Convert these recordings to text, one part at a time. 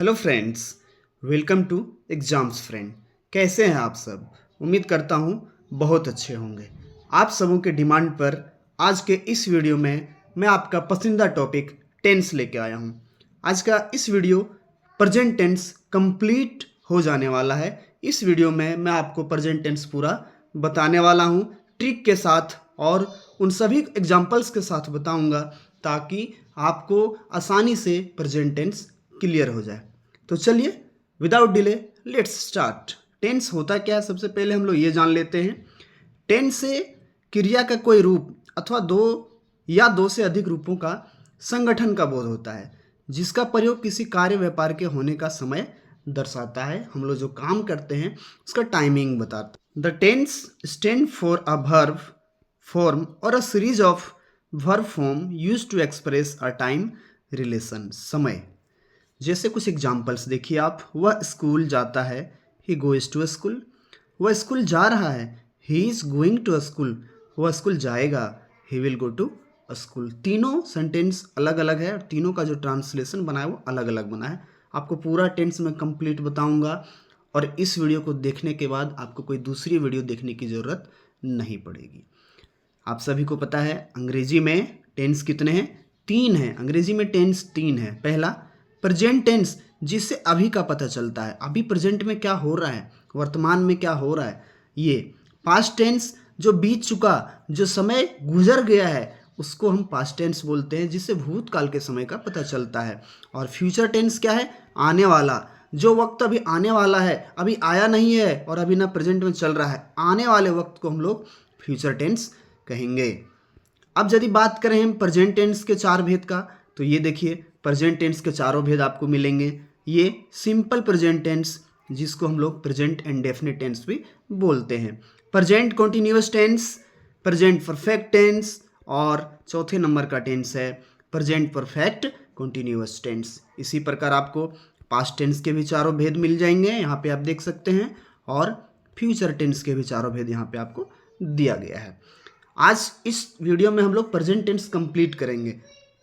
Hello friends, welcome to exams friend. कैसे हैं आप सब? उम्मीद करता हूँ बहुत अच्छे होंगे। आप सबों के डिमांड पर आज के इस वीडियो में मैं आपका पसंदीदा टॉपिक टेंस लेके आया हूँ। आज का इस वीडियो प्रेजेंट टेंस कंप्लीट हो जाने वाला है। इस वीडियो में मैं आपको प्रेजेंट टेंस पूरा बताने वाला हूँ, ट्रिक के साथ और उन सभी एग्जाम्पल्स के साथ बताऊँगा ताकि आपको आसानी से प्रेजेंट टेंस क्लियर हो जाए। तो चलिए without delay let's start. Tense होता क्या है, सबसे पहले हम लोग ये जान लेते हैं। टेंस से क्रिया का कोई रूप अथवा दो से अधिक रूपों का संगठन का बोध होता है, जिसका प्रयोग किसी कार्य व्यापार के होने का समय दर्शाता है। हम लोग जो काम करते हैं उसका टाइमिंग बताता है। The tense stand for a verb form और a series of verb form use to express a time relation, समय। जैसे कुछ एग्जाम्पल्स देखिए आप। वह स्कूल जाता है, ही गोइज टू स्कूल। वह स्कूल जा रहा है, he is going to school. वह स्कूल जाएगा, he will go to school. तीनों सेंटेंस अलग अलग है और तीनों का जो ट्रांसलेशन बना है वो अलग अलग बना है। आपको पूरा टेंस में कंप्लीट बताऊंगा और इस वीडियो को देखने के बाद आपको कोई दूसरी वीडियो देखने की ज़रूरत नहीं पड़ेगी। आप सभी को पता है अंग्रेजी में टेंस कितने हैं? 3 हैं। अंग्रेजी में टेंस 3 है। पहला प्रेजेंट टेंस, जिससे अभी का पता चलता है, अभी प्रेजेंट में क्या हो रहा है, वर्तमान में क्या हो रहा है। ये पास्ट टेंस, जो बीत चुका, जो समय गुजर गया है, उसको हम पास्ट टेंस बोलते हैं, जिससे भूतकाल के समय का पता चलता है। और फ्यूचर टेंस क्या है? आने वाला, जो वक्त अभी आने वाला है, अभी आया नहीं है और अभी ना प्रेजेंट में चल रहा है, आने वाले वक्त को हम लोग फ्यूचर टेंस कहेंगे। अब यदि बात करें हम प्रेजेंट टेंस के 4 भेद का, तो ये देखिए प्रेजेंट टेंस के चारों भेद आपको मिलेंगे। ये सिंपल प्रेजेंट टेंस, जिसको हम लोग प्रेजेंट इंडेफिनिट टेंस भी बोलते हैं, present continuous tense, present perfect tense, और चौथे नंबर का टेंस है प्रेजेंट परफेक्ट कॉन्टिन्यूअस टेंस। इसी प्रकार आपको पास्ट टेंस के भी चारों भेद मिल जाएंगे, यहाँ पे आप देख सकते हैं, और फ्यूचर टेंस के भी चारों भेद यहाँ पे आपको दिया गया है। आज इस वीडियो में हम लोग प्रेजेंट टेंस कंप्लीट करेंगे,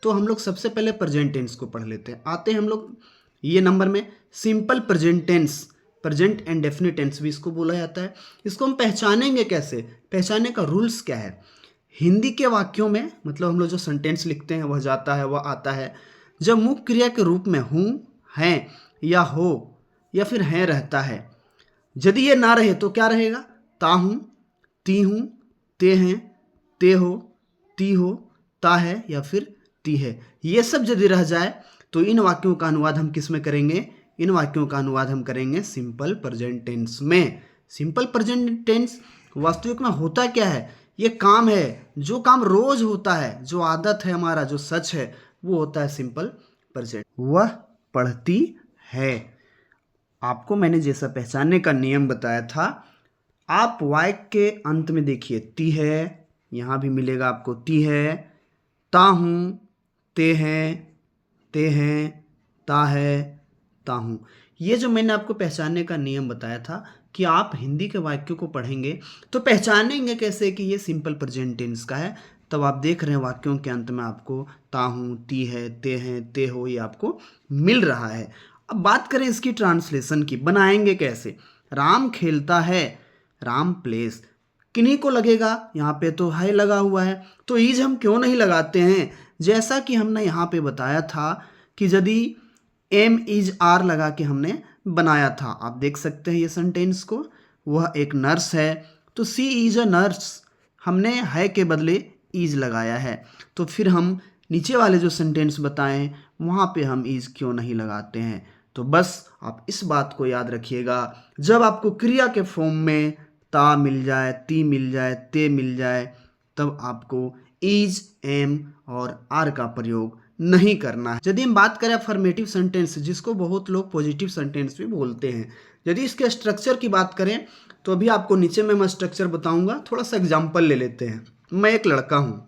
तो हम लोग सबसे पहले प्रेजेंट टेंस को पढ़ लेते हैं। आते हैं हम लोग ये नंबर में simple present tense, present and definite tense भी इसको बोला जाता है। इसको हम पहचानेंगे कैसे? पहचानने का रूल्स क्या है? हिंदी के वाक्यों में, मतलब हम लोग जो सेंटेंस लिखते हैं, वह जाता है, वह आता है, जब मुख्य क्रिया के रूप में हूँ, हैं या हो या फिर हैं रहता है। यदि ये ना रहे तो क्या रहेगा? ता हूँ, ती हूँ, ते हैं, ते हो, ती हो, ता है या फिर ती है। ये सब यदि रह जाए तो इन वाक्यों का अनुवाद हम किस में करेंगे? इन वाक्यों का अनुवाद हम करेंगे सिंपल प्रेजेंट टेंस में। सिंपल प्रेजेंट टेंस वास्तविक में होता क्या है? ये काम है, जो काम रोज होता है, जो आदत है हमारा, जो सच है, वो होता है सिंपल प्रेजेंट। वह पढ़ती है। आपको मैंने जैसा पहचानने का नियम बताया था, आप वाक्य के अंत में देखिए ती है, यहाँ भी मिलेगा आपको ती है, ता हूँ, ते हैं, ता है, ता हूँ। ये जो मैंने आपको पहचानने का नियम बताया था कि आप हिंदी के वाक्यों को पढ़ेंगे तो पहचानेंगे कैसे कि ये सिंपल प्रेजेंट टेंस का है। तब आप देख रहे हैं वाक्यों के अंत में आपको ता हूँ, ती है, ते हो, ये आपको मिल रहा है। अब बात करें इसकी ट्रांसलेशन की, बनाएंगे कैसे? राम खेलता है, राम प्लेस, किन्हीं को लगेगा यहाँ पे तो है लगा हुआ है, तो ईज हम क्यों नहीं लगाते हैं? जैसा कि हमने यहाँ पे बताया था कि यदि एम इज आर लगा के हमने बनाया था, आप देख सकते हैं ये सेंटेंस को। वह एक नर्स है, तो सी इज अ नर्स, हमने है के बदले इज लगाया है। तो फिर हम नीचे वाले जो सेंटेंस बताएं वहाँ पे हम इज क्यों नहीं लगाते हैं? तो बस आप इस बात को याद रखिएगा, जब आपको क्रिया के फॉर्म में ता मिल जाए, ती मिल जाए, ते मिल जाए, तब आपको इज, एम और आर का प्रयोग नहीं करना है। यदि हम बात करें अफर्मेटिव सेंटेंस, जिसको बहुत लोग पॉजिटिव सेंटेंस भी बोलते हैं, यदि इसके स्ट्रक्चर की बात करें तो अभी आपको नीचे में मैं स्ट्रक्चर बताऊंगा। थोड़ा सा एग्जाम्पल ले लेते हैं। मैं एक लड़का हूँ,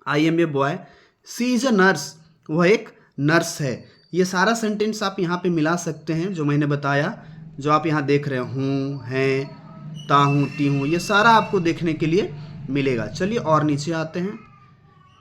I am a boy, she is a nurse, वह एक नर्स है। ये सारा सेंटेंस आप यहाँ पे मिला सकते हैं जो मैंने बताया, जो आप यहाँ देख रहे हूँ, हैं, ता हूँ, ती हूँ, ये सारा आपको देखने के लिए मिलेगा। चलिए और नीचे आते हैं।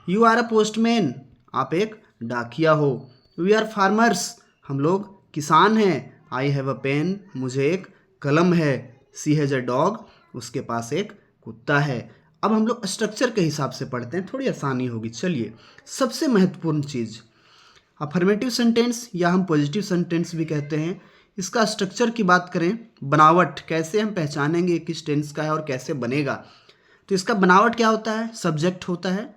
यू आर अ पोस्टमैन, आप एक डाकिया हो। वी आर फार्मर्स, हम लोग किसान है, आई हैव अ पेन, मुझे एक कलम है। सी हैज़ अ डॉग, उसके पास एक कुत्ता है। अब हम लोग स्ट्रक्चर के हिसाब से पढ़ते हैं, थोड़ी आसानी होगी। चलिए, सबसे महत्वपूर्ण चीज़ अफर्मेटिव सेंटेंस या हम पॉजिटिव सेंटेंस भी कहते हैं, इसका स्ट्रक्चर की बात करें, बनावट कैसे हम पहचानेंगे किस टेंस का है और कैसे बनेगा। तो इसका बनावट क्या होता है, सब्जेक्ट होता है,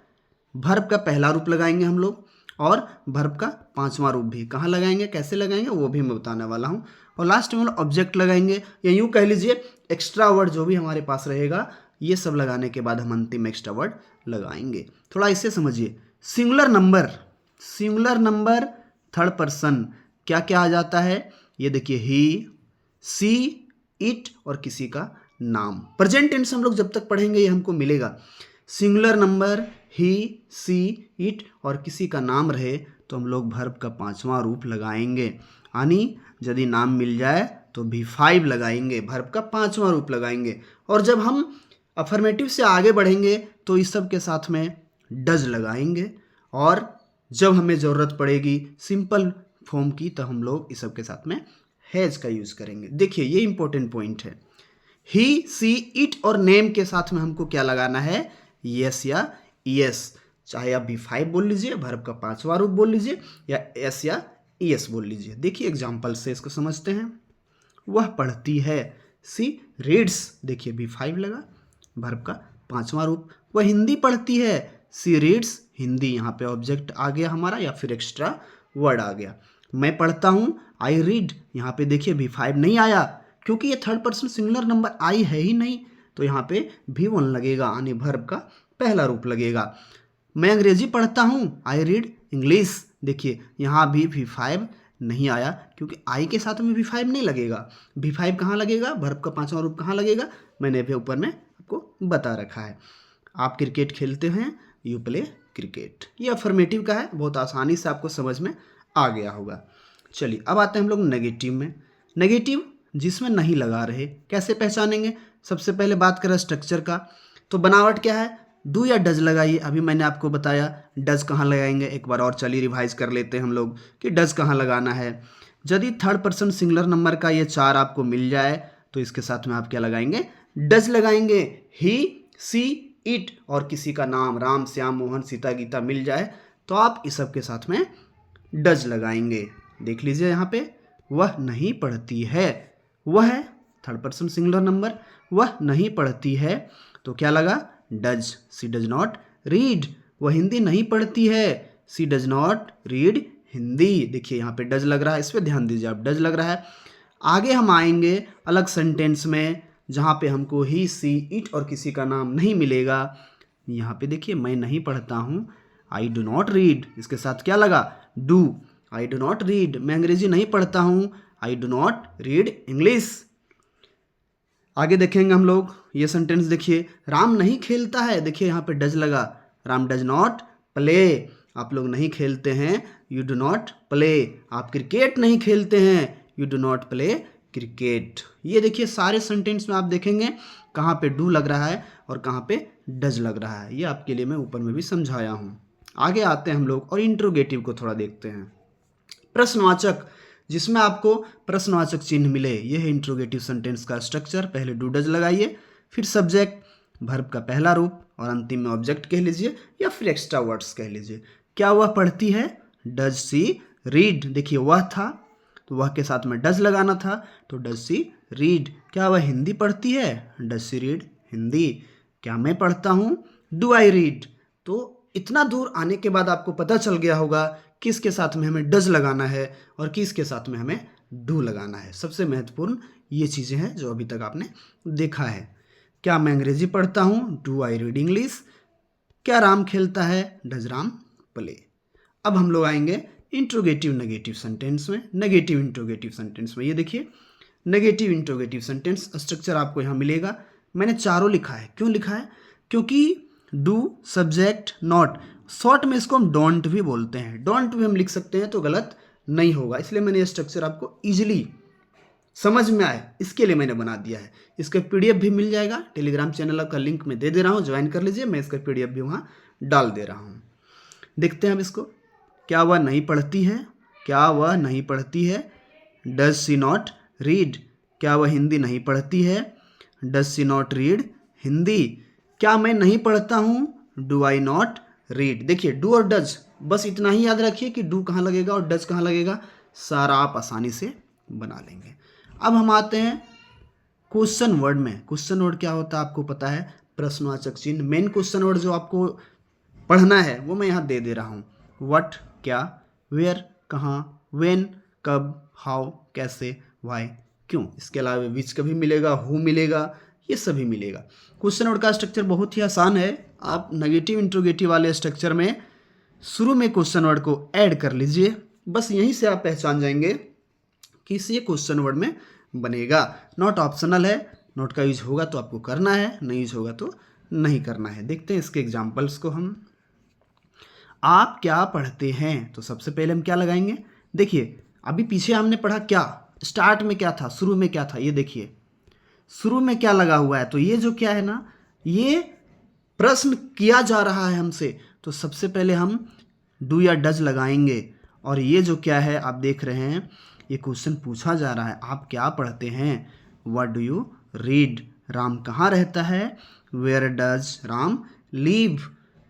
वर्ब का पहला रूप लगाएंगे हम लोग और वर्ब का पांचवा रूप भी। कहाँ लगाएंगे, कैसे लगाएंगे, वो भी मैं बताने वाला हूँ। और लास्ट में हम लोग ऑब्जेक्ट लगाएंगे, या यूँ कह लीजिए एक्स्ट्रा वर्ड जो भी हमारे पास रहेगा, ये सब लगाने के बाद हम अंतिम एक्स्ट्रा वर्ड लगाएंगे। थोड़ा इसे समझिए। Singular number, singular number third person क्या क्या आ जाता है, ये देखिए, ही, सी, इट और किसी का नाम। प्रेजेंट टेंस हम लोग जब तक पढ़ेंगे ये हमको मिलेगा। Singular number, he, she, it और किसी का नाम रहे तो हम लोग वर्ब का पांचवा रूप लगाएंगे। यानी यदि नाम मिल जाए तो V5 लगाएंगे, वर्ब का पांचवा रूप लगाएंगे। और जब हम अफर्मेटिव से आगे बढ़ेंगे तो इस सब के साथ में डज लगाएंगे, और जब हमें ज़रूरत पड़ेगी सिंपल फॉर्म की तो हम लोग इस सब के साथ में हैज़ का यूज़ करेंगे। देखिए, ये इंपॉर्टेंट पॉइंट है। ही, सी, इट और नेम के साथ में हमको क्या लगाना है, यस या यस। चाहे आप V5 बोल लीजिए, वर्ब का पांचवा रूप बोल लीजिए, या यस या यस बोल लीजिए। देखिए एग्जाम्पल से इसको समझते हैं। वह पढ़ती है, सी रीड्स, देखिए V5 लगा, वर्ब का पांचवा रूप। वह हिंदी पढ़ती है, सी रीड्स हिंदी, यहाँ पे ऑब्जेक्ट आ गया हमारा या फिर एक्स्ट्रा वर्ड आ गया। मैं पढ़ता हूँ, आई रीड, यहाँ पे देखिए V5 नहीं आया क्योंकि ये थर्ड पर्सन सिंगुलर नंबर आई है ही नहीं, तो यहाँ पे V1 लगेगा, यानी वर्ब का पहला रूप लगेगा। मैं अंग्रेजी पढ़ता हूँ, आई रीड इंग्लिश, देखिए यहाँ भी V5 नहीं आया क्योंकि आई के साथ में V5 नहीं लगेगा। V5 कहाँ लगेगा, वर्ब का पांचवा रूप कहाँ लगेगा, मैंने भी ऊपर में आपको बता रखा है। आप क्रिकेट खेलते हैं, यू प्ले क्रिकेट, ये अफर्मेटिव का है, बहुत आसानी से आपको समझ में आ गया होगा। चलिए अब आते हैं हम लोग नेगेटिव में। नेगेटिव जिसमें नहीं लगा रहे, कैसे पहचानेंगे। सबसे पहले बात करें स्ट्रक्चर का, तो बनावट क्या है, डू या डज लगाइए। अभी मैंने आपको बताया डज कहाँ लगाएंगे, एक बार और चलिए रिवाइज कर लेते हैं हम लोग कि डज कहाँ लगाना है। यदि थर्ड पर्सन सिंगुलर नंबर का ये चार आपको मिल जाए तो इसके साथ में आप क्या लगाएंगे, डज लगाएंगे। ही, सी, इट और किसी का नाम, राम, श्याम, मोहन, सीता, गीता मिल जाए तो आप इस सब के साथ में डज लगाएंगे। देख लीजिए यहाँ पे, वह नहीं पढ़ती है, वह है थर्ड पर्सन सिंगुलर नंबर, वह नहीं पढ़ती है तो क्या लगा, does. She does not read, वह हिंदी नहीं पढ़ती है, she does not read Hindi. देखिए यहाँ पे डज लग रहा है, इस पर ध्यान दीजिए आप, डज लग रहा है। आगे हम आएंगे अलग सेंटेंस में जहाँ पे हमको ही, सी, इट और किसी का नाम नहीं मिलेगा। यहाँ पे देखिए, मैं नहीं पढ़ता हूँ, आई डू नॉट रीड, इसके साथ क्या लगा, do, I do not read. मैं अंग्रेजी नहीं पढ़ता हूँ, I do not read English. आगे देखेंगे हम लोग ये सेंटेंस, देखिए, राम नहीं खेलता है, देखिए यहाँ पे डज लगा, राम डज नॉट प्ले, आप लोग नहीं खेलते हैं, यू डू नॉट प्ले। आप क्रिकेट नहीं खेलते हैं, you do not play cricket. ये देखिए सारे सेंटेंस में आप देखेंगे कहाँ पे डू लग रहा है और कहाँ पे डज लग रहा है, ये आपके लिए मैं ऊपर में भी समझाया हूँ। आगे आते हैं हम लोग और इंट्रोगेटिव को थोड़ा देखते हैं। प्रश्नवाचक, जिसमें आपको प्रश्नवाचक चिन्ह मिले, यह है इंट्रोगेटिव सेंटेंस का स्ट्रक्चर। पहले डू डज लगाइए, फिर सब्जेक्ट, वर्ब का पहला रूप और अंतिम में ऑब्जेक्ट कह लीजिए या फिर एक्स्ट्रा वर्ड्स कह लीजिए। क्या वह पढ़ती है, डज सी रीड, देखिए वह था तो वह के साथ में डज लगाना था तो डज सी रीड। क्या वह हिंदी पढ़ती है, डज सी रीड हिंदी। क्या मैं पढ़ता हूँ, डू आई रीड। तो इतना दूर आने के बाद आपको पता चल गया होगा किसके साथ में हमें डज लगाना है और किसके साथ में हमें डू लगाना है। सबसे महत्वपूर्ण ये चीज़ें हैं जो अभी तक आपने देखा है। क्या मैं अंग्रेजी पढ़ता हूँ, डू आई रीड इंग्लिश। क्या राम खेलता है, डज राम प्ले। अब हम लोग आएंगे इंट्रोगेटिव नेगेटिव सेंटेंस में, नेगेटिव इंट्रोगेटिव सेंटेंस में। ये देखिए नेगेटिव इंट्रोगेटिव सेंटेंस स्ट्रक्चर आपको यहाँ मिलेगा। मैंने चारों लिखा है, क्यों लिखा है, क्योंकि डू, सब्जेक्ट, नॉट, शॉर्ट में इसको हम डोंट भी बोलते हैं, डोंट भी हम लिख सकते हैं तो गलत नहीं होगा, इसलिए मैंने ये स्ट्रक्चर आपको इजीली समझ में आए इसके लिए मैंने बना दिया है। इसका PDF भी मिल जाएगा, टेलीग्राम चैनल का लिंक मैं दे रहा हूँ, ज्वाइन कर लीजिए, मैं इसका PDF भी वहाँ डाल दे रहा हूँ। देखते हैं अब इसको। क्या वह नहीं पढ़ती है, क्या वह नहीं पढ़ती है, डज सी नॉट रीड, क्या वह हिंदी नहीं पढ़ती है? Does she not read Hindi, क्या मैं नहीं पढ़ता हूँ? Do I not read. देखिए डू और डज, बस इतना ही याद रखिए कि डू कहाँ लगेगा और डज कहाँ लगेगा, सारा आप आसानी से बना लेंगे। अब हम आते हैं क्वेश्चन वर्ड में। क्वेश्चन वर्ड क्या होता है आपको पता है, प्रश्नवाचक चिन्ह। मेन क्वेश्चन वर्ड जो आपको पढ़ना है वो मैं यहाँ दे दे रहा हूँ। व्हाट क्या, वेयर कहाँ, व्हेन कब, हाउ कैसे, व्हाई क्यों। इसके अलावा विच कभी मिलेगा, हु मिलेगा, ये सभी मिलेगा। क्वेश्चन वर्ड का स्ट्रक्चर बहुत ही आसान है। आप नेगेटिव इंट्रोगेटिव वाले स्ट्रक्चर में शुरू में क्वेश्चन वर्ड को ऐड कर लीजिए, बस यहीं से आप पहचान जाएंगे कि ये क्वेश्चन वर्ड में बनेगा। नॉट ऑप्शनल है, नोट का यूज होगा तो आपको करना है, नहीं यूज होगा तो नहीं करना है। देखते हैं इसके एग्जाम्पल्स को हम। आप क्या पढ़ते हैं, तो सबसे पहले हम क्या लगाएंगे, देखिए अभी पीछे हमने पढ़ा क्या, स्टार्ट में क्या था, शुरू में क्या था, ये देखिए शुरू में क्या लगा हुआ है, तो ये जो क्या है ना, ये प्रश्न किया जा रहा है हमसे, तो सबसे पहले हम डू या डज लगाएंगे। और ये जो क्या है आप देख रहे हैं, ये क्वेश्चन पूछा जा रहा है, आप क्या पढ़ते हैं? What do you read, Ram कहाँ रहता है? वेयर डज राम लीव,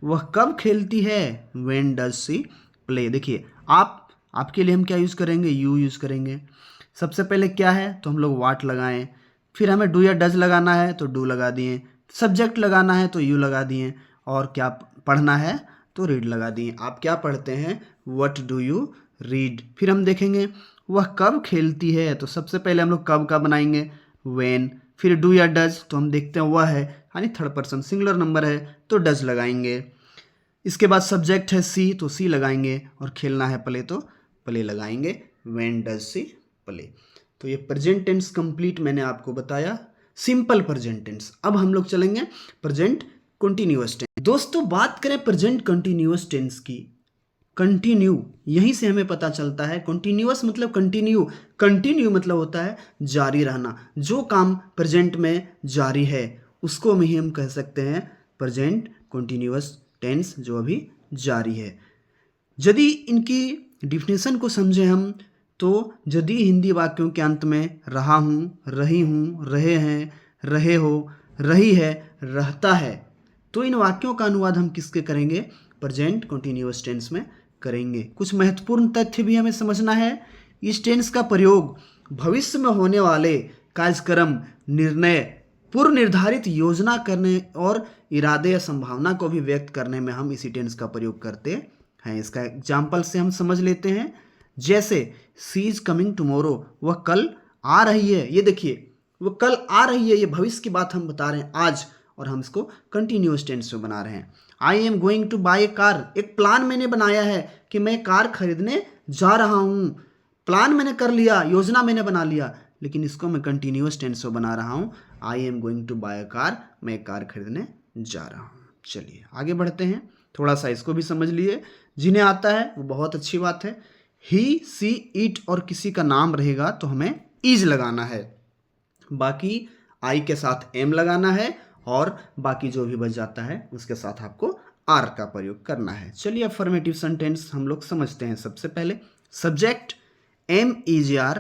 वह कब खेलती है? When does C play. देखिए आपके लिए हम क्या यूज़ करेंगे, यू यूज़ करेंगे। सबसे पहले क्या है तो हम लोग व्हाट लगाएं, फिर हमें डू या डज लगाना है तो डू लगा दिए, सब्जेक्ट लगाना है तो यू लगा दिए, और क्या पढ़ना है तो रीड लगा दिए। आप क्या पढ़ते हैं? What do you read. फिर हम देखेंगे वह कब खेलती है, तो सबसे पहले हम लोग कब का बनाएंगे, व्हेन। फिर डू या डज, तो हम देखते हैं वह है, यानी थर्ड पर्सन सिंगुलर नंबर है तो डज लगाएंगे। इसके बाद सब्जेक्ट है सी तो सी लगाएंगे, और खेलना है प्ले तो प्ले लगाएंगे, व्हेन डज सी प्ले। तो ये प्रेजेंट टेंस कंप्लीट मैंने आपको बताया, सिंपल प्रेजेंट टेंस। अब हम लोग चलेंगे प्रेजेंट कंटिन्यूअस टेंस। दोस्तों बात करें प्रेजेंट कंटिन्यूअस टेंस की, कंटिन्यू यहीं से हमें पता चलता है। कंटिन्यूअस मतलब कंटिन्यू, कंटिन्यू मतलब होता है जारी रहना। जो काम प्रेजेंट में जारी है उसको ही हम कह सकते हैं प्रेजेंट कंटिन्यूअस टेंस, जो अभी जारी है। यदि इनकी डिफिनेशन को समझें हम, तो यदि हिंदी वाक्यों के अंत में रहा हूँ, रही हूँ, रहे हैं, रहे हो, रही है, रहता है, तो इन वाक्यों का अनुवाद हम किसके करेंगे, प्रेजेंट कंटिन्यूअस टेंस में करेंगे। कुछ महत्वपूर्ण तथ्य भी हमें समझना है। इस टेंस का प्रयोग भविष्य में होने वाले कार्यक्रम, निर्णय, पूर्व निर्धारित योजना करने और इरादे या संभावना को भी व्यक्त करने में हम इसी टेंस का प्रयोग करते हैं। इसका एग्जाम्पल से हम समझ लेते हैं। जैसे सी इज कमिंग टुमारो, वह कल आ रही है। ये देखिए वह कल आ रही है, ये भविष्य की बात हम बता रहे हैं आज, और हम इसको कंटिन्यूअस टेंस में बना रहे हैं। I am going to buy a car, एक प्लान मैंने बनाया है कि मैं कार खरीदने जा रहा हूँ। प्लान मैंने कर लिया, योजना मैंने बना लिया, लेकिन इसको मैं कंटिन्यूअस टेंस में बना रहा हूँ। I am going to buy a car, मैं कार खरीदने जा रहा हूँ। चलिए आगे बढ़ते हैं, थोड़ा सा इसको भी समझ लिए। जिन्हें आता है वो बहुत अच्छी बात है। ही, सी, इट और किसी का नाम रहेगा तो हमें इज लगाना है, बाकी आई के साथ एम लगाना है, और बाकी जो भी बच जाता है उसके साथ आपको आर का प्रयोग करना है। चलिए अफर्मेटिव सेंटेंस हम लोग समझते हैं। सबसे पहले subject am is are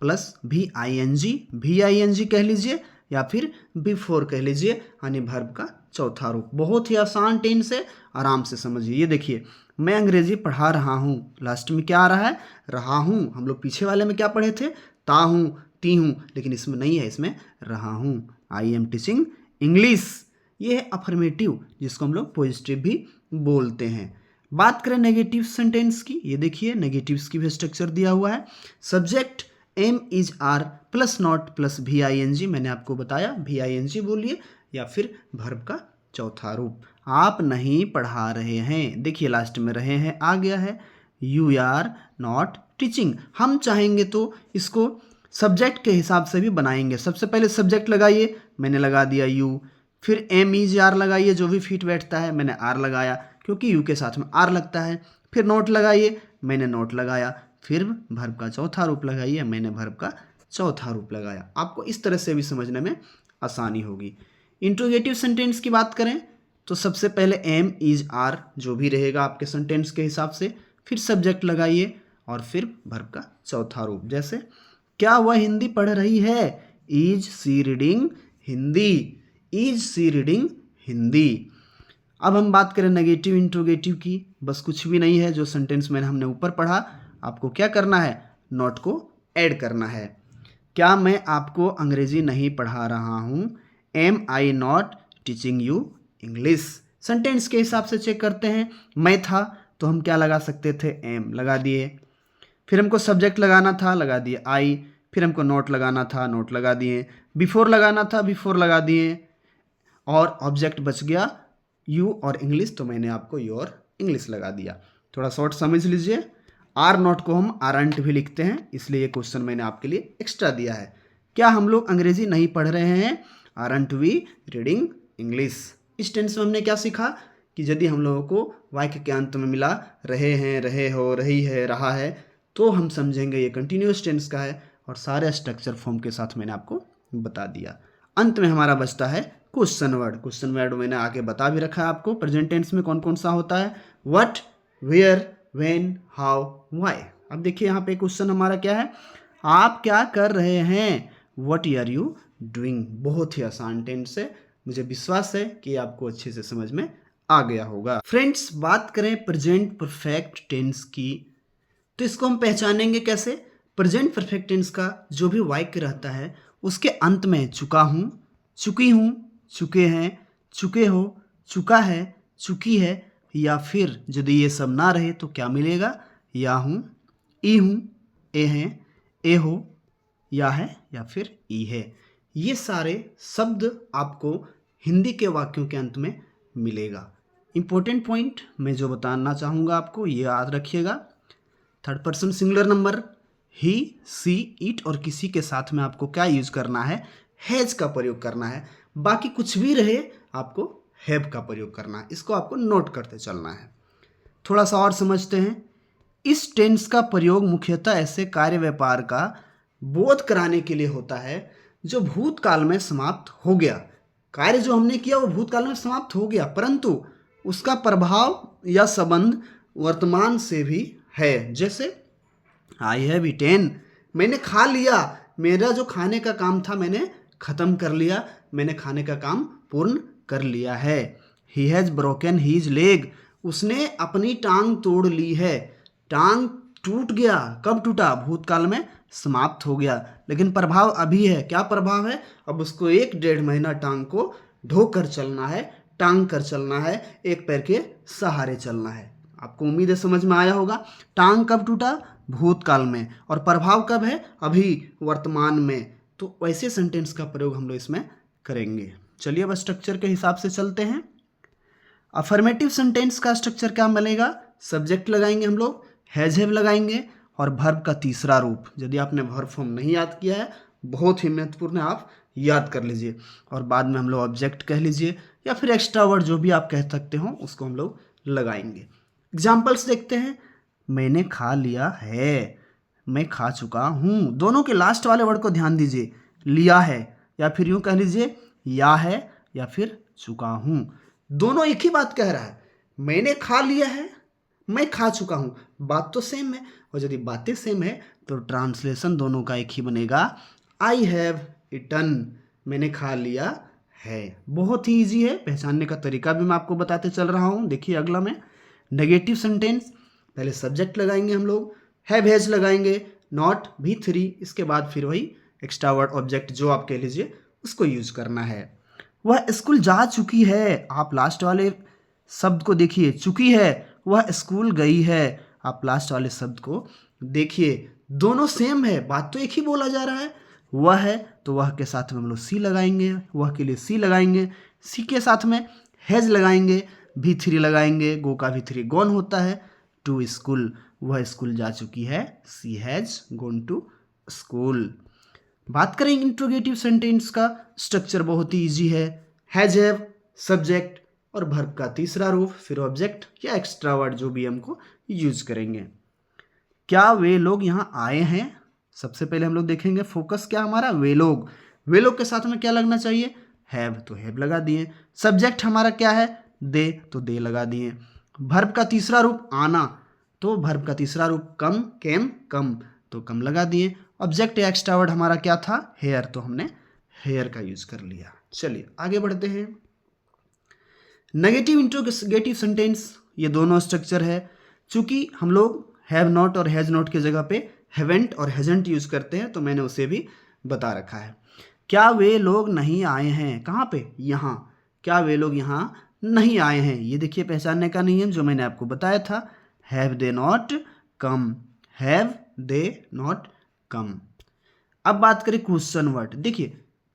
plus V I N G कह लीजिए, या फिर बिफोर कह लीजिए, यानी वर्ब का चौथा रूप। बहुत ही आसान टेंस है, आराम से समझिए। ये देखिए मैं अंग्रेजी पढ़ा रहा हूँ, लास्ट में क्या आ रहा है, रहा हूँ। हम लोग पीछे वाले में क्या पढ़े थे, ता हूँ, ती हूँ, लेकिन इसमें नहीं है, इसमें रहा हूँ। आई एम टीचिंग इंग्लिश, ये है अफर्मेटिव, जिसको हम लोग पॉजिटिव भी बोलते हैं। बात करें नेगेटिव सेंटेंस की, ये देखिए नेगेटिव्स की भी स्ट्रक्चर दिया हुआ है। Subject am is are plus not plus V I N G, मैंने आपको बताया भी आई एन जी बोलिए, या फिर वर्ब का चौथा रूप। आप नहीं पढ़ा रहे हैं, देखिए लास्ट में रहे हैं आ गया है। यू आर नॉट टीचिंग, हम चाहेंगे तो इसको सब्जेक्ट के हिसाब से भी बनाएंगे। सबसे पहले सब्जेक्ट लगाइए, मैंने लगा दिया यू, फिर एम इज आर लगाइए, जो भी फिट बैठता है, मैंने आर लगाया क्योंकि यू के साथ में आर लगता है। फिर नोट लगाइए, मैंने नोट लगाया, फिर वर्ब का चौथा रूप लगाइए, मैंने वर्ब का चौथा रूप लगाया। आपको इस तरह से भी समझने में आसानी होगी। इंट्रोगेटिव सेंटेंस की बात करें तो सबसे पहले एम इज आर जो भी रहेगा आपके सेंटेंस के हिसाब से, फिर सब्जेक्ट लगाइए और फिर वर्ब का चौथा रूप। जैसे क्या वह हिंदी पढ़ रही है? Is she reading Hindi? Is she reading Hindi? अब हम बात करें नेगेटिव इंट्रोगेटिव की। बस कुछ भी नहीं है, जो सेंटेंस मैंने हमने ऊपर पढ़ा, आपको क्या करना है? नोट को ऐड करना है। क्या मैं आपको अंग्रेजी नहीं पढ़ा रहा हूँ? Am I not teaching you English? Sentence के हिसाब से चेक करते हैं। मैं था तो हम क्या लगा सकते थे? एम लगा दिए। फिर हमको सब्जेक्ट लगाना था, लगा दिए आई। फिर हमको नोट लगाना था, नोट लगा दिए। बिफोर लगाना था, बिफोर लगा दिए। और ऑब्जेक्ट बच गया यू और इंग्लिश, तो मैंने आपको योर इंग्लिश लगा दिया। थोड़ा शॉर्ट समझ लीजिए। आर नॉट को हम आरंट भी लिखते हैं, इसलिए ये क्वेश्चन मैंने आपके लिए एक्स्ट्रा दिया है। क्या हम लोग अंग्रेजी नहीं पढ़ रहे हैं? Aren't we reading English? इस टेंस में हमने क्या सीखा कि यदि हम लोगों को वाक्य के अंत में मिला रहे हैं, रहे हो, रही है, रहा है, तो हम समझेंगे ये कंटिन्यूअस टेंस का है। और सारे स्ट्रक्चर फॉर्म के साथ मैंने आपको बता दिया। अंत में हमारा बचता है क्वेश्चन वर्ड। क्वेश्चन वर्ड मैंने आगे बता भी रखा है आपको। प्रेजेंट टेंस में कौन कौन सा होता है? What, where, when, how, why. अब देखिए यहाँ पे क्वेश्चन हमारा क्या है? आप क्या कर रहे हैं? What are you doing? बहुत ही आसान टेंस है। मुझे विश्वास है कि आपको अच्छे से समझ में आ गया होगा। फ्रेंड्स, बात करें प्रेजेंट परफेक्ट टेंस की, तो इसको हम पहचानेंगे कैसे? प्रेजेंट परफेक्ट टेंस का जो भी वाक्य रहता है, उसके अंत में चुका हूँ, चुकी हूँ, चुके हैं, चुके हो, चुका है, चुकी है, या फिर यदि ये सब ना रहे तो क्या मिलेगा? या हूँ, ई हूँ, ए हैं, ए हो, या है, या फिर ई है। ये सारे शब्द आपको हिंदी के वाक्यों के अंत में मिलेगा। इंपॉर्टेंट पॉइंट मैं जो बताना चाहूँगा आपको, ये याद रखिएगा। Third person singular number he, she, it और किसी के साथ में आपको क्या यूज करना है? हैज का प्रयोग करना है। बाकी कुछ भी रहे आपको हैव का प्रयोग करना है। इसको आपको नोट करते चलना है। थोड़ा सा और समझते हैं। इस टेंस का प्रयोग मुख्यतः ऐसे कार्य व्यापार का बोध कराने के लिए होता है जो भूतकाल में समाप्त हो गया। कार्य जो हमने किया वो भूतकाल में समाप्त हो गया, परंतु उसका प्रभाव या संबंध वर्तमान से भी है। जैसे आई हैव ईटेन, मैंने खा लिया। मेरा जो खाने का काम था मैंने खत्म कर लिया, मैंने खाने का काम पूर्ण कर लिया है। He has broken his leg, उसने अपनी टांग तोड़ ली है। टांग टूट गया, कब टूटा? भूतकाल में समाप्त हो गया, लेकिन प्रभाव अभी है। क्या प्रभाव है? अब उसको 1-1.5 महीना टांग को ढोकर चलना है, टांग कर चलना है, एक पैर के सहारे चलना है। आपको उम्मीद है समझ में आया होगा। टांग कब टूटा? भूतकाल में। और प्रभाव कब है? अभी, वर्तमान में। तो वैसे सेंटेंस का प्रयोग हम लोग इसमें करेंगे। चलिए अब स्ट्रक्चर के हिसाब से चलते हैं। अफर्मेटिव सेंटेंस का स्ट्रक्चर क्या मिलेगा? सब्जेक्ट लगाएंगे हम लोग, हैज हैव लगाएंगे, और वर्ब का तीसरा रूप। यदि आपने वर्ब फॉर्म नहीं याद किया है, बहुत ही महत्वपूर्ण है, आप याद कर लीजिए। और बाद में हम लोग ऑब्जेक्ट कह लीजिए, या फिर एक्स्ट्रा वर्ड जो भी आप कह सकते हो उसको हम लोग लगाएंगे। एग्जाम्पल्स देखते हैं। मैंने खा लिया है, मैं खा चुका हूँ। दोनों के लास्ट वाले वर्ड को ध्यान दीजिए। लिया है, या फिर यूं कह लीजिए या है, या फिर चुका हूँ। दोनों एक ही बात कह रहा है। मैंने खा लिया है, मैं खा चुका हूँ। बात तो सेम है, और यदि बातें सेम है तो ट्रांसलेशन दोनों का एक ही बनेगा। आई हैव ईटन, मैंने खा लिया है। बहुत ही ईजी है, पहचानने का तरीका भी मैं आपको बताते चल रहा हूँ। देखिए अगला में नेगेटिव सेंटेंस। पहले सब्जेक्ट लगाएंगे हम लोग, हैव हैज लगाएंगे, नॉट भी 3, इसके बाद फिर वही एक्स्ट्रा वर्ड ऑब्जेक्ट जो आप कह लीजिए उसको यूज करना है। वह स्कूल जा चुकी है, आप लास्ट वाले शब्द को देखिए। चुकी है, वह स्कूल गई है, आप लास्ट वाले शब्द को देखिए। दोनों सेम है, बात तो एक ही बोला जा रहा है। वह है तो वह के साथ में हम लोग सी लगाएंगे, वह के लिए सी लगाएंगे। सी के साथ में हैज लगाएंगे, भी 3 लगाएंगे, गो का भी 3 गॉन होता है। टू स्कूल, वह स्कूल जा चुकी है, सी हैज गॉन टू स्कूल। बात करें इंट्रोगेटिव सेंटेंस का स्ट्रक्चर बहुत ही इजी है। हैज हैव, सब्जेक्ट और वर्ब का तीसरा रूप, फिर ऑब्जेक्ट या एक्स्ट्रा वर्ड जो भी हमको यूज करेंगे। क्या वे लोग यहाँ आए हैं? सबसे पहले हम लोग देखेंगे फोकस क्या हमारा, वे लोग। वे लोग के साथ में क्या लगना चाहिए? हैव, तो हैव लगा दिए। सब्जेक्ट हमारा क्या है? दे, तो दे लगा दिए। वर्ब का तीसरा रूप आना, तो वर्ब का तीसरा रूप कम, केम, कम, तो कम लगा दिए। ऑब्जेक्ट या एक्स्ट्रा वर्ड हमारा क्या था, हेयर, तो हमने हेयर का यूज कर लिया। चलिए आगे बढ़ते हैं। नेगेटिव इंट्रोगेटिव सेंटेंस, ये दोनों स्ट्रक्चर है। चूंकि हम लोग हैव नॉट और हैज नॉट की जगह पे हैवेंट और हैजंट यूज करते हैं, तो मैंने उसे भी बता रखा है। क्या वे लोग नहीं आए हैं, कहाँ पे, यहाँ। क्या वे लोग यहाँ नहीं आए हैं, ये देखिए पहचानने का नियम जो मैंने आपको बताया था, have they not come, have they not come. अब बात करें क्वेश्चन वर्ड। देखिए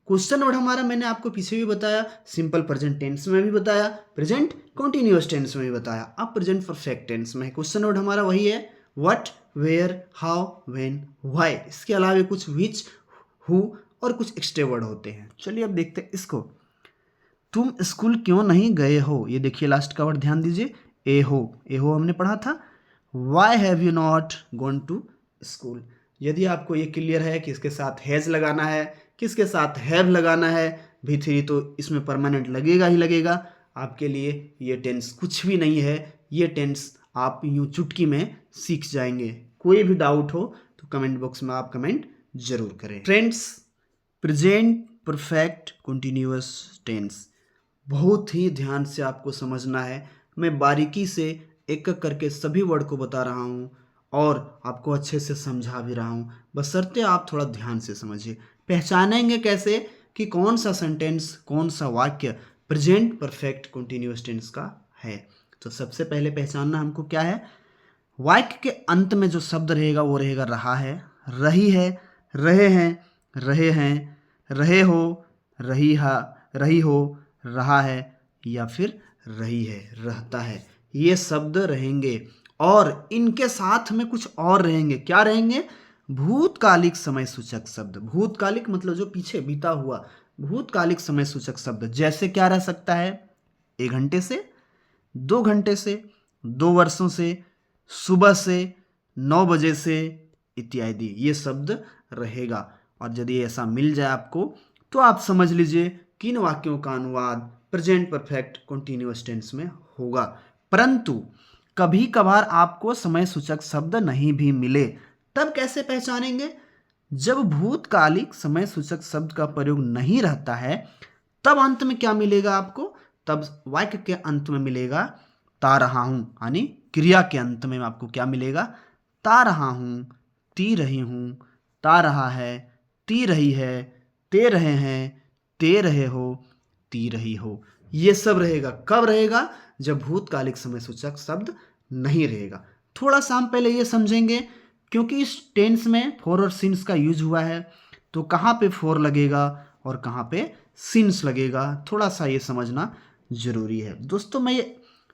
क्वेश्चन वर्ड हमारा मैंने आपको पीछे भी बताया, सिंपल प्रेजेंट टेंस में भी बताया, प्रेजेंट कॉन्टिन्यूअस टेंस में भी बताया, अब प्रेजेंट परफेक्ट टेंस में क्वेश्चन वर्ड हमारा वही है, what, where, how, when, why. इसके अलावा कुछ विच, हु और कुछ एक्स्ट्रा वर्ड होते हैं। चलिए अब देखते हैं इसको। तुम स्कूल क्यों नहीं गए हो, ये देखिए लास्ट का वर्ड ध्यान दीजिए, ए हो हमने पढ़ा था। Why have you not gone to school. यदि आपको ये क्लियर है कि इसके साथ हैज़ लगाना है, किसके साथ हैव लगाना है, V3 तो इसमें परमानेंट लगेगा ही लगेगा। आपके लिए ये टेंस कुछ भी नहीं है, ये टेंस आप यूं चुटकी में सीख जाएंगे। कोई भी डाउट हो तो कमेंट बॉक्स में आप कमेंट जरूर करें। Friends, present perfect continuous tense बहुत ही ध्यान से आपको समझना है। मैं बारीकी से एक एक करके सभी वर्ड को बता रहा हूँ और आपको अच्छे से समझा भी रहा हूँ, बशर्ते आप थोड़ा ध्यान से समझिए। पहचानेंगे कैसे कि कौन सा सेंटेंस, कौन सा वाक्य प्रेजेंट परफेक्ट कंटिन्यूअस टेंस का है। तो सबसे पहले पहचानना हमको क्या है, वाक्य के अंत में जो शब्द रहेगा वो रहेगा रहा है, रही है, रहे हैं, रहे हैं, रहे हो, रही हो, रहा है या फिर रही है, रहता है, ये शब्द रहेंगे। और इनके साथ में कुछ और रहेंगे, क्या रहेंगे, भूतकालिक समय सूचक शब्द। भूतकालिक मतलब जो पीछे बीता हुआ, भूतकालिक समय सूचक शब्द। जैसे क्या रह सकता है, 1 घंटे से, 2 घंटे से, 2 वर्षों से, सुबह से, 9 बजे से इत्यादि, ये शब्द रहेगा। और यदि ऐसा मिल जाए आपको तो आप समझ लीजिए किन वाक्यों का अनुवाद प्रेजेंट परफेक्ट कंटिन्यूअस टेंस में होगा। परंतु कभी कभार आपको समय सूचक शब्द नहीं भी मिले, तब कैसे पहचानेंगे, जब भूतकालिक समय सूचक शब्द का प्रयोग नहीं रहता है, तब अंत में क्या मिलेगा आपको, तब वाक्य के अंत में मिलेगा ता रहा हूं, यानी क्रिया के अंत में आपको क्या मिलेगा, ता रहा हूं, ती रही हूं, ता रहा है, ती रही है, ते रहे हैं, ते रहे हो, ती रही हो। ये सब रहेगा, कब रहेगा, जब भूतकालिक समय सूचक शब्द नहीं रहेगा। थोड़ा सा हम पहले ये समझेंगे, क्योंकि इस टेंस में फोर और सिंस का यूज हुआ है, तो कहाँ पे फोर लगेगा और कहाँ पे सिंस लगेगा, थोड़ा सा ये समझना जरूरी है। दोस्तों मैं ये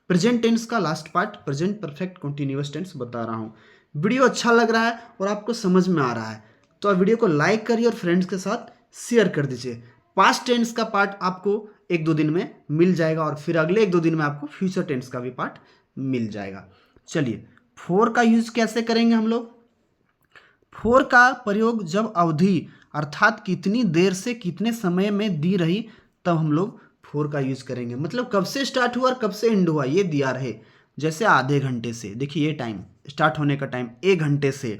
प्रेजेंट टेंस का last part present perfect continuous tense बता रहा हूँ। वीडियो अच्छा लग रहा है और आपको समझ में आ रहा है तो आप वीडियो को लाइक करिए और फ्रेंड्स के साथ शेयर कर दीजिए। पास्ट टेंस का पार्ट आपको 1-2 दिन में मिल जाएगा और फिर अगले 1-2 दिन में आपको फ्यूचर टेंस का भी पार्ट मिल जाएगा। चलिए फोर का यूज कैसे करेंगे हम लोग। फोर का प्रयोग जब अवधि अर्थात कितनी देर से कितने समय में दी रही, तब हम लोग फोर का यूज करेंगे। मतलब कब से स्टार्ट हुआ और कब से एंड हुआ ये दिया रहे। जैसे आधे घंटे से, देखिए ये टाइम स्टार्ट होने का टाइम 1 घंटे से,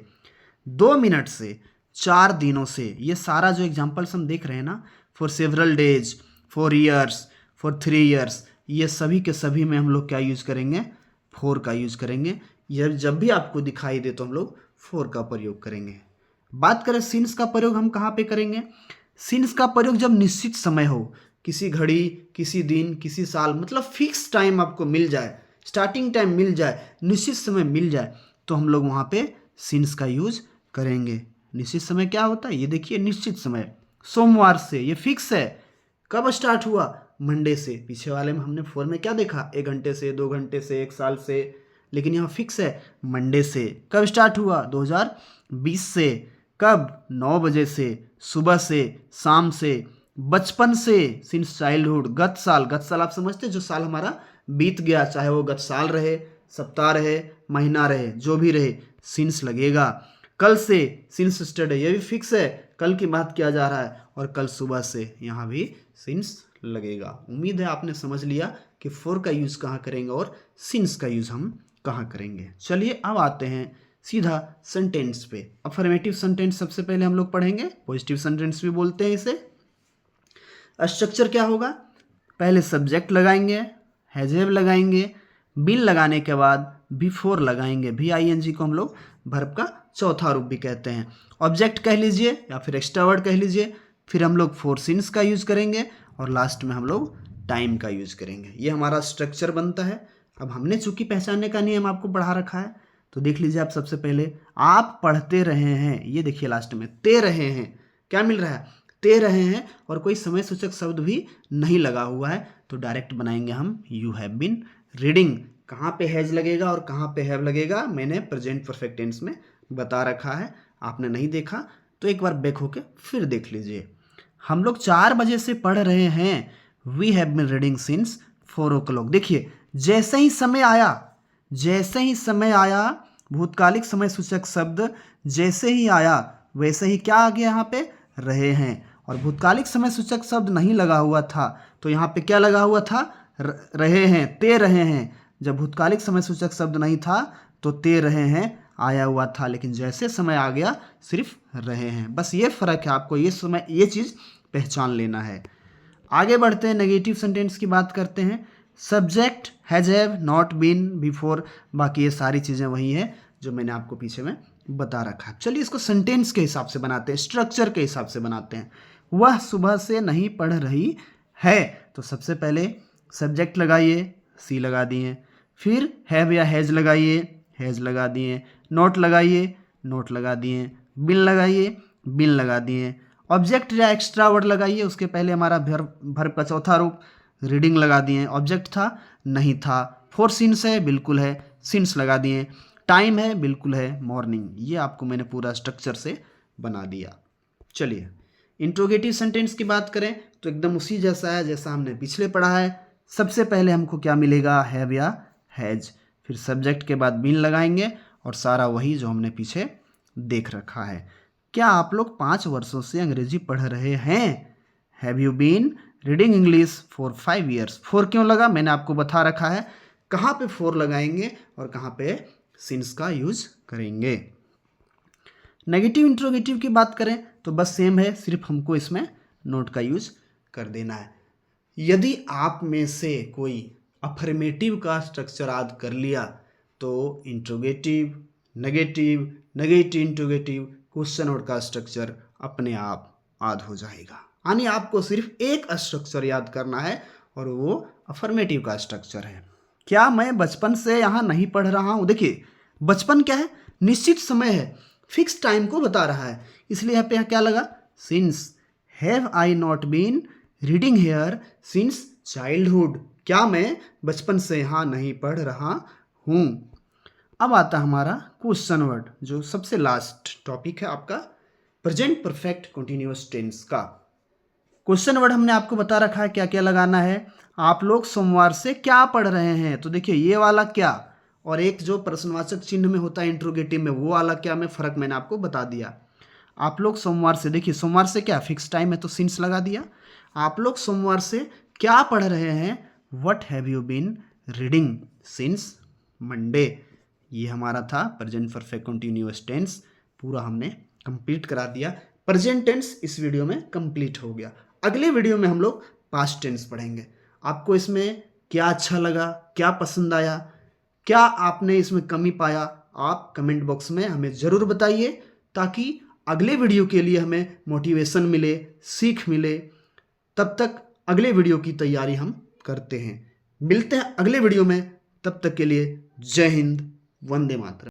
2 मिनट से, 4 दिनों से, ये सारा जो एग्जाम्पल्स हम देख रहे हैं ना, for several days, for years, for 3 years, ये सभी के सभी में हम लोग क्या यूज करेंगे, फोर का यूज करेंगे। यह जब भी आपको दिखाई दे तो हम लोग फोर का प्रयोग करेंगे। बात करें सिंस का प्रयोग हम कहाँ पे करेंगे। सिंस का प्रयोग जब निश्चित समय हो, किसी घड़ी, किसी दिन, किसी साल, मतलब फिक्स टाइम आपको मिल जाए, स्टार्टिंग टाइम मिल जाए, निश्चित समय मिल जाए, तो हम लोग वहाँ पे सिंस का यूज करेंगे। निश्चित समय क्या होता है, ये देखिए निश्चित समय सोमवार से, ये फिक्स है। कब स्टार्ट हुआ, मंडे से। पीछे वाले में हमने फोर में क्या देखा, 1 घंटे से, 2 घंटे से, 1 साल से, लेकिन यहाँ फिक्स है मंडे से। कब स्टार्ट हुआ, 2020 से। कब, 9 बजे से, सुबह से, शाम से, बचपन से, सिंस चाइल्डहुड। गत साल, गत साल आप समझते हैं जो साल हमारा बीत गया, चाहे वो गत साल रहे, सप्ताह रहे, महीना रहे, जो भी रहे, सिंस लगेगा। कल से, सिंस स्टरडे, ये भी फिक्स है, कल की बात किया जा रहा है। और कल सुबह से, यहाँ भी सिंस लगेगा। उम्मीद है आपने समझ लिया कि फोर का यूज कहाँ करेंगे और सिंस का यूज हम कहाँ करेंगे। चलिए अब आते हैं सीधा सेंटेंस पे। अफर्मेटिव सेंटेंस सबसे पहले हम लोग पढ़ेंगे, पॉजिटिव सेंटेंस भी बोलते हैं इसे। स्ट्रक्चर क्या होगा, पहले सब्जेक्ट लगाएंगे, हैज हैव लगाएंगे, बीन लगाने के बाद बिफोर लगाएंगे, VING को हम लोग वर्ब का चौथा रूप भी कहते हैं। ऑब्जेक्ट कह लीजिए या फिर एक्स्ट्रा वर्ड कह लीजिए, फिर हम लोग फोर सिंस का यूज करेंगे और लास्ट में हम लोग टाइम का यूज करेंगे। ये हमारा स्ट्रक्चर बनता है। अब हमने चूंकि पहचानने का नियम आपको पढ़ा रखा है, तो देख लीजिए आप सबसे पहले, आप पढ़ते रहे हैं, ये देखिए लास्ट में ते रहे हैं, क्या मिल रहा है, ते रहे हैं, और कोई समय सूचक शब्द भी नहीं लगा हुआ है, तो डायरेक्ट बनाएंगे हम यू हैव बीन रीडिंग। कहाँ पे हैज लगेगा और कहाँ पे हैव लगेगा मैंने प्रेजेंट परफेक्ट टेंस में बता रखा है, आपने नहीं देखा तो एक बार बैक होके फिर देख लीजिए। हम लोग 4 बजे से पढ़ रहे हैं, we have been reading since 4 o'clock। देखिए जैसे ही समय आया, भूतकालिक समय सूचक शब्द जैसे ही आया वैसे ही क्या आ गया यहाँ पे, रहे हैं, और भूतकालिक समय सूचक शब्द नहीं लगा हुआ था तो यहाँ पे क्या लगा हुआ था, रहे हैं, ते रहे हैं। जब भूतकालिक समय सूचक शब्द नहीं था तो ते रहे हैं आया हुआ था, लेकिन जैसे समय आ गया सिर्फ रहे हैं। बस ये फर्क है, आपको ये चीज़ पहचान लेना है। आगे बढ़ते हैं, नेगेटिव सेंटेंस की बात करते हैं। Subject has have not been before, बाकी ये सारी चीज़ें वही हैं जो मैंने आपको पीछे में बता रखा है। चलिए इसको सेंटेंस के हिसाब से बनाते हैं, स्ट्रक्चर के हिसाब से बनाते हैं। वह सुबह से नहीं पढ़ रही है, तो सबसे पहले सब्जेक्ट लगाइए, सी लगा दिए, फिर हैव या हैज लगाइए, हैज लगा दिए, नोट लगाइए, नोट लगा दिए, बिन लगाइए, बिन लगा दिए, ऑब्जेक्ट या एक्स्ट्रा वर्ड लगाइए, उसके पहले हमारा वर्ब का चौथा रूप रीडिंग लगा दिए, ऑब्जेक्ट था नहीं था, फोर सिंस है बिल्कुल है, सिंस लगा दिए, टाइम है बिल्कुल है, मॉर्निंग। ये आपको मैंने पूरा स्ट्रक्चर से बना दिया। चलिए इंट्रोगेटिव सेंटेंस की बात करें तो एकदम उसी जैसा है जैसा हमने पिछले पढ़ा है। सबसे पहले हमको क्या मिलेगा, हैव या हैज, फिर सब्जेक्ट के बाद बीन लगाएंगे और सारा वही जो हमने पीछे देख रखा है। क्या आप लोग 5 वर्षों से अंग्रेजी पढ़ रहे हैं, have you been reading English for 5 years। 4 क्यों लगा मैंने आपको बता रखा है, कहाँ पे 4 लगाएंगे और कहाँ पे सिंस का यूज करेंगे। नेगेटिव इंट्रोगेटिव की बात करें तो बस सेम है, सिर्फ हमको इसमें नोट का यूज कर देना है। यदि आप में से कोई अफर्मेटिव का स्ट्रक्चर याद कर लिया तो interrogative, negative, negative interrogative, question word का स्ट्रक्चर अपने आप याद हो जाएगा। यानी आपको सिर्फ एक स्ट्रक्चर याद करना है और वो अफर्मेटिव का स्ट्रक्चर है। क्या मैं बचपन से यहाँ नहीं पढ़ रहा हूँ, देखिए बचपन क्या है, निश्चित समय है, फिक्स टाइम को बता रहा है, इसलिए यहाँ पे क्या लगा, since. Have I not been reading here since childhood, क्या मैं बचपन से यहाँ नहीं पढ़ रहा हूँ। अब आता हमारा क्वेश्चन वर्ड, जो सबसे लास्ट टॉपिक है आपका प्रेजेंट परफेक्ट कंटिन्यूअस टेंस का। क्वेश्चन वर्ड हमने आपको बता रखा है क्या क्या लगाना है। आप लोग सोमवार से क्या पढ़ रहे हैं, तो देखिए ये वाला क्या और एक जो प्रश्नवाचक चिन्ह में होता है इंट्रोगेटिव में, वो वाला क्या में फ़र्क मैंने आपको बता दिया। आप लोग सोमवार से, देखिए सोमवार से क्या फिक्स टाइम है तो सिंस लगा दिया। आप लोग सोमवार से क्या पढ़ रहे हैं, what have you been reading since Monday. ये हमारा था प्रेजेंट परफेक्ट कंटिन्यूअस टेंस, पूरा हमने कंप्लीट करा दिया। प्रेजेंट टेंस इस वीडियो में कंप्लीट हो गया। अगले वीडियो में हम लोग पास्ट टेंस पढ़ेंगे। आपको इसमें क्या अच्छा लगा, क्या पसंद आया, क्या आपने इसमें कमी पाया, आप कमेंट बॉक्स में हमें ज़रूर बताइए, ताकि अगले वीडियो के लिए हमें मोटिवेशन मिले, सीख मिले। तब तक अगले वीडियो की तैयारी हम करते हैं। मिलते हैं अगले वीडियो में, तब तक के लिए जय हिंद, वंदे मातरम।